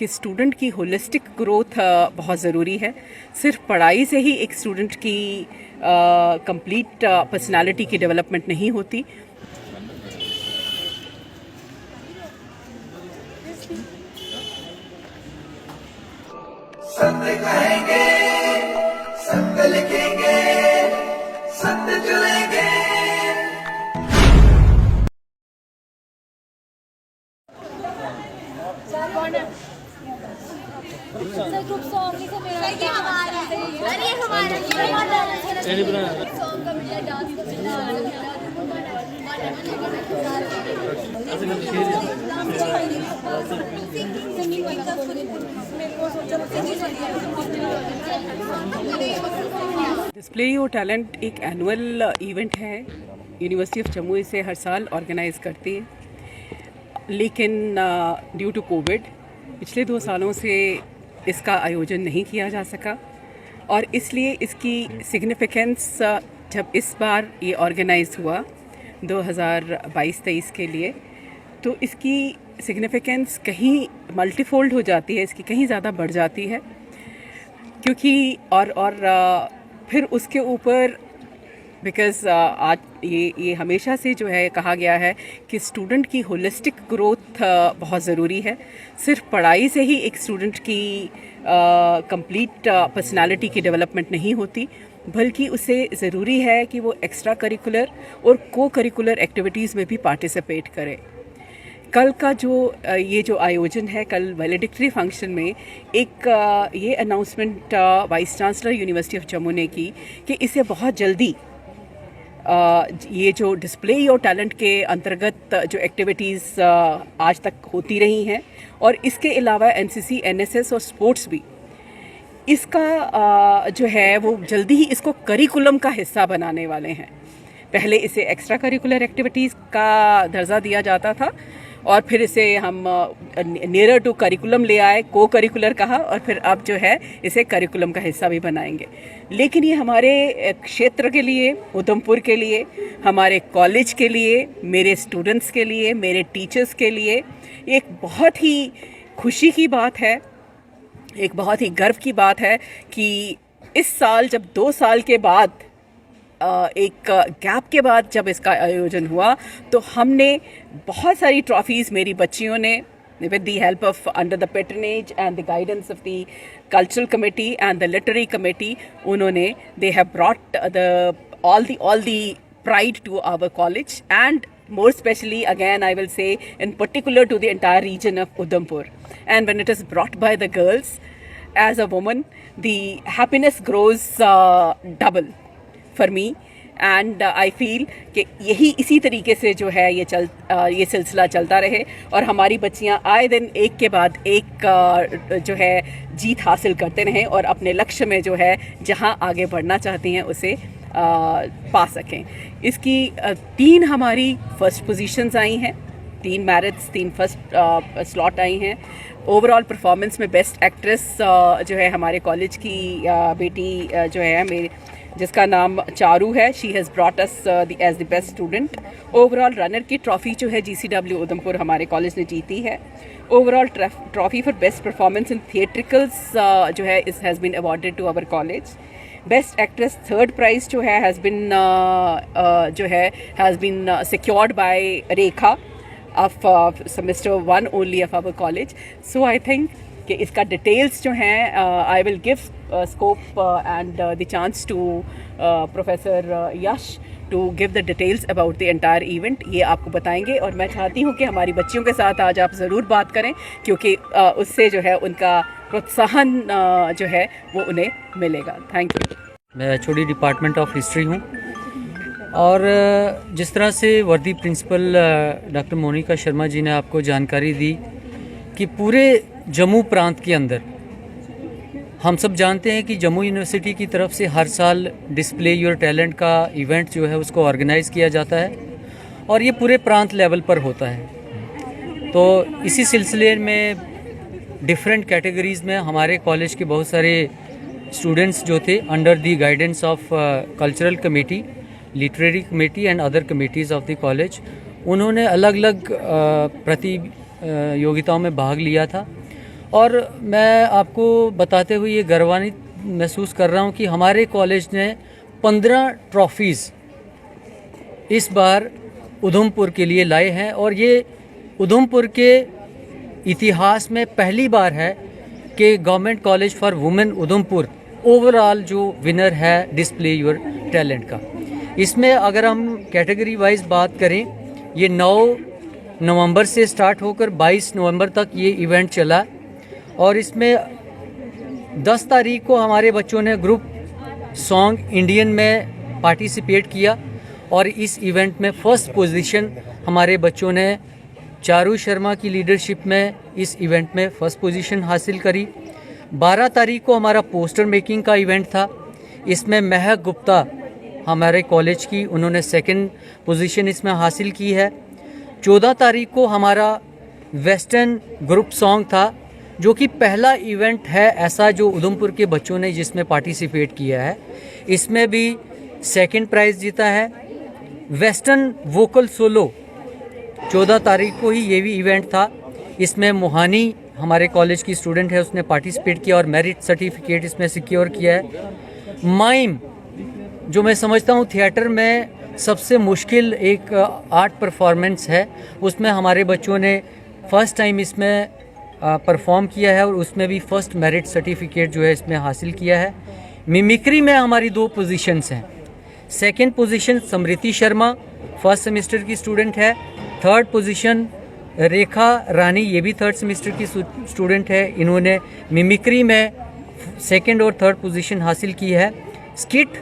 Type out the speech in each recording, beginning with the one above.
कि स्टूडेंट की holistic growth बहुत ज़रूरी है। सिर्फ पढ़ाई से ही एक स्टूडेंट की कंप्लीट पर्सनालिटी की डेवलपमेंट नहीं होती। सत्य कहेंगे, सत्य लिखेंगे, सत्य चलेंगे। ग्रुप सॉन्ग ही से मेरा ये हमारा अरे ये हमारा सॉन्ग का मिला डांस का मिला डिस्प्ले योर टैलेंट एक एनुअल इवेंट है, यूनिवर्सिटी ऑफ जम्मू इसे हर साल ऑर्गेनाइज करती है, लेकिन ड्यू टू कोविड पिछले 2 सालों से इसका आयोजन नहीं किया जा सका और इसलिए इसकी सिग्निफिकेंस जब इस बार ये ऑर्गेनाइज हुआ 2022-23 के लिए, तो इसकी सिग्निफिकेंस कहीं मल्टीफोल्ड हो जाती है, इसकी कहीं ज़्यादा बढ़ जाती है, क्योंकि और फिर उसके ऊपर बिकॉज़ आज ये हमेशा से जो है कहा गया है कि स्टूडेंट की होलिस्टिक ग्रोथ बहुत ज़रूरी है। सिर्फ पढ़ाई से ही एक स्टूडेंट की कंप्लीट पर्सनालिटी की डेवलपमेंट नहीं होती, बल्कि उसे ज़रूरी है कि वो एक्स्ट्रा करिकुलर और को करिकुलर एक्टिविटीज़ में भी पार्टिसिपेट करे। कल का ये जो आयोजन है, कल वैलेडिक्टरी फंक्शन में एक ये announcement vice chancellor university of Jammu ने की कि इसे बहुत जल्दी ये जो डिस्प्ले योर टैलेंट के अंतर्गत जो एक्टिविटीज़ आज तक होती रही हैं और इसके अलावा एनसीसी, एनएसएस और स्पोर्ट्स भी इसका जो है वो जल्दी ही इसको करिकुलम का हिस्सा बनाने वाले हैं। पहले इसे एक्स्ट्रा करिकुलर एक्टिविटीज़ का दर्जा दिया जाता था और फिर इसे हम नियर टू करिकुलम ले आए, को करिकुलर कहा, और फिर अब जो है इसे करिकुलम का हिस्सा भी बनाएंगे। लेकिन ये हमारे क्षेत्र के लिए, उधमपुर के लिए, हमारे कॉलेज के लिए, मेरे स्टूडेंट्स के लिए, मेरे टीचर्स के लिए एक बहुत ही खुशी की बात है, एक बहुत ही गर्व की बात है कि इस साल जब 2 साल के बाद एक गैप के बाद जब इसका आयोजन हुआ, तो हमने बहुत सारी ट्रॉफीज़ मेरी बच्चियों ने with the help of under the patronage and the guidance of the cultural committee and the literary committee, उन्होंने they have brought all the pride to our college and more especially again I will say in particular to the entire region of Udhampur. And when it is brought by the girls, as a woman, the happiness grows double for me and I feel कि इसी तरीके से जो है ये सिलसिला चलता रहे और हमारी बच्चियां आए दिन एक के बाद एक जो है जीत हासिल करते रहें और अपने लक्ष्य में जो है जहां आगे बढ़ना चाहती हैं उसे पा सकें। इसकी 3 हमारी फर्स्ट पोजीशंस आई हैं, 3 मेरिट्स, 3 फर्स्ट स्लॉट आई हैं। ओवरऑल परफॉर्मेंस में बेस्ट एक्ट्रेस जो है हमारे कॉलेज की बेटी जो है मेरे जिसका नाम चारू है, she has brought us as the best student. Overall runner की ट्रॉफ़ी जो है GCW उधमपुर हमारे कॉलेज ने जीती है। Overall trophy for best performance in theatricals जो है इस has been awarded to our college. Best actress 3rd prize जो है has been secured by Rekha of semester 1 only of our college. So I think कि इसका डिटेल्स जो हैं I will give scope and the chance to Professor Yash to give the details about the entire event. ये आपको बताएंगे और मैं चाहती हूँ कि हमारी बच्चियों के साथ आज आप ज़रूर बात करें, क्योंकि उससे जो है उनका प्रोत्साहन जो है वो उन्हें मिलेगा। Thank you. मैं HOD डिपार्टमेंट ऑफ हिस्ट्री हूँ और जिस तरह से वर्दी प्रिंसिपल डॉक्टर मोनिका शर्मा जी ने आपको जानकारी दी कि पूरे जम्मू प्रांत के अंदर हम सब जानते हैं कि जम्मू यूनिवर्सिटी की तरफ से हर साल डिस्प्ले योर टैलेंट का इवेंट जो है उसको ऑर्गेनाइज़ किया जाता है और ये पूरे प्रांत लेवल पर होता है। तो इसी सिलसिले में डिफरेंट कैटेगरीज़ में हमारे कॉलेज के बहुत सारे स्टूडेंट्स जो थे under the guidance of cultural committee, literary committee and other committees of the college, उन्होंने अलग अलग प्रतियोगिताओं में भाग लिया था और मैं आपको बताते हुए ये गर्वान्वित महसूस कर रहा हूँ कि हमारे कॉलेज ने 15 ट्रॉफीज़ इस बार उधमपुर के लिए लाए हैं और ये उधमपुर के इतिहास में पहली बार है कि government college for women Udhampur overall जो विनर है डिस्प्ले योर टैलेंट का। इसमें अगर हम कैटेगरी वाइज बात करें, ये 9 नवंबर से स्टार्ट होकर 22 नवंबर तक ये इवेंट चला और इसमें 10 तारीख को हमारे बच्चों ने ग्रुप सॉन्ग इंडियन में पार्टिसिपेट किया और इस इवेंट में फर्स्ट पोजीशन हमारे बच्चों ने चारू शर्मा की लीडरशिप में इस इवेंट में फर्स्ट पोजीशन हासिल करी। 12 तारीख को हमारा पोस्टर मेकिंग का इवेंट था, इसमें महक गुप्ता हमारे कॉलेज की, उन्होंने सेकंड पोजीशन इसमें हासिल की है। 14 तारीख को हमारा वेस्टर्न ग्रुप सॉन्ग था, जो कि पहला इवेंट है ऐसा जो उधमपुर के बच्चों ने जिसमें पार्टिसिपेट किया है, इसमें भी सेकंड प्राइज़ जीता है। वेस्टर्न वोकल सोलो 14 तारीख को ही ये भी इवेंट था, इसमें मोहानी हमारे कॉलेज की स्टूडेंट है, उसने पार्टिसिपेट किया और मेरिट सर्टिफिकेट इसमें सिक्योर किया है। माइम, जो मैं समझता हूँ थिएटर में सबसे मुश्किल एक आर्ट परफॉर्मेंस है, उसमें हमारे बच्चों ने फर्स्ट टाइम इसमें परफॉर्म किया है और उसमें भी फर्स्ट मेरिट सर्टिफिकेट जो है इसमें हासिल किया है। मिमिक्री में हमारी 2 पोजीशंस हैं। सेकंड पोजीशन समृति शर्मा फर्स्ट सेमेस्टर की स्टूडेंट है। थर्ड पोजीशन रेखा रानी, ये भी थर्ड सेमेस्टर की स्टूडेंट है, इन्होंने मिमिक्री में सेकंड और थर्ड पोजीशन हासिल की है। स्किट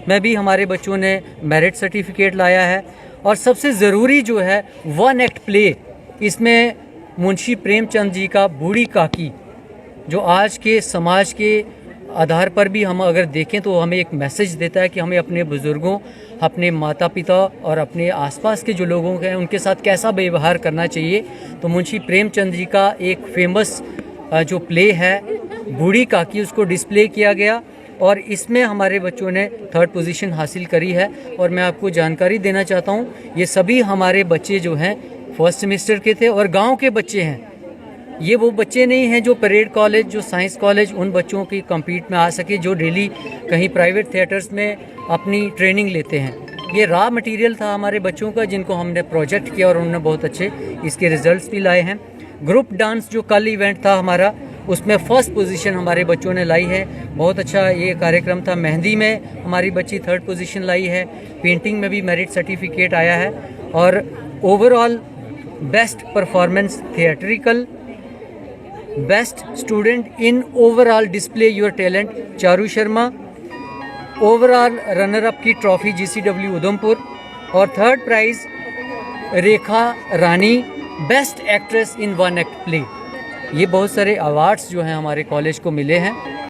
में भी हमारे बच्चों ने मेरिट सर्टिफिकेट लाया है और सबसे ज़रूरी जो है 1 एक्ट प्ले, इसमें मुंशी प्रेमचंद जी का बूढ़ी काकी, जो आज के समाज के आधार पर भी हम अगर देखें तो हमें एक मैसेज देता है कि हमें अपने बुज़ुर्गों, अपने माता पिता और अपने आसपास के जो लोगों हैं उनके साथ कैसा व्यवहार करना चाहिए। तो मुंशी प्रेमचंद जी का एक फेमस जो प्ले है बूढ़ी काकी, उसको डिस्प्ले किया गया और इसमें हमारे बच्चों ने थर्ड पोजीशन हासिल करी है। और मैं आपको जानकारी देना चाहता हूँ, ये सभी हमारे बच्चे जो हैं फर्स्ट सेमेस्टर के थे और गांव के बच्चे हैं। ये वो बच्चे नहीं हैं जो परेड कॉलेज, जो साइंस कॉलेज, उन बच्चों की कम्पीट में आ सके जो डेली कहीं प्राइवेट थिएटर्स में अपनी ट्रेनिंग लेते हैं। ये रॉ मटेरियल था हमारे बच्चों का, जिनको हमने प्रोजेक्ट किया और उन्होंने बहुत अच्छे इसके रिजल्ट्स भी लाए हैं। ग्रुप डांस जो कल इवेंट था हमारा, उसमें फर्स्ट पोजीशन हमारे बच्चों ने लाई है, बहुत अच्छा ये कार्यक्रम था। मेहंदी में हमारी बच्ची थर्ड पोजीशन लाई है, पेंटिंग में भी मेरिट सर्टिफिकेट आया है और overall best performance theatrical, best student in overall display your talent Charu Sharma, overall runner up की ट्रॉफी GCW उधमपुर और third prize Rekha Rani, best actress in 1 act play. ये बहुत सारे अवार्ड्स जो हैं हमारे कॉलेज को मिले हैं।